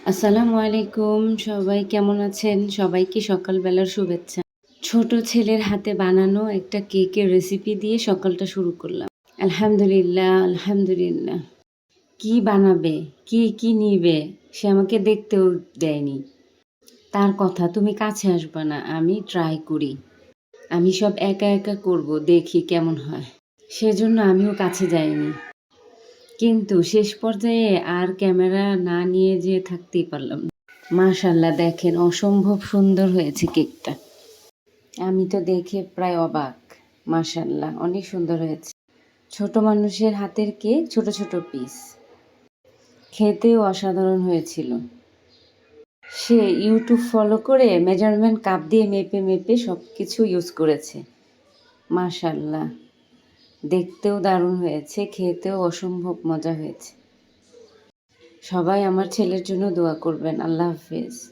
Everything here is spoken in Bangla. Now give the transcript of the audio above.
আসসালামু আলাইকুম। সবাই কেমন আছেন? সবাইকে সকালবেলার শুভেচ্ছা। ছোট ছেলের হাতে বানানো একটা কেকের রেসিপি দিয়ে সকালটা শুরু করলাম। আলহামদুলিল্লাহ, আলহামদুলিল্লাহ। কি বানাবে? কি নিবে? সে আমাকে দেখতেও দেয়নি। তার কথা, "তুমি কাছে আসবা না, আমি ট্রাই করি। আমি সব একা, একা করব, দেখি কেমন হয়।" সেজন্য আমিও কাছে যাইনি। কিন্তু শেষ পর্যায়ে আর ক্যামেরা না নিয়ে যেয়ে থাকতেই পারলাম না। মাশাআল্লাহ, দেখেন অসম্ভব সুন্দর হয়েছে কেকটা। আমি তো দেখে প্রায় অবাক। মাশাআল্লাহ, অনেক সুন্দর হয়েছে। ছোট মানুষের হাতের কেক, ছোট, ছোট পিস। খেতেও অসাধারণ হয়েছিল। সে ইউটিউব ফলো করে মেজারমেন্ট কাপ দিয়ে মেপে, মেপে সবকিছু ইউজ করেছে। মাশাআল্লাহ, দেখতেও দারুণ হয়েছে, খেতেও অসম্ভব মজা হয়েছে। সবাই আমার ছেলের জন্য দোয়া করবেন। আল্লাহ হাফেজ।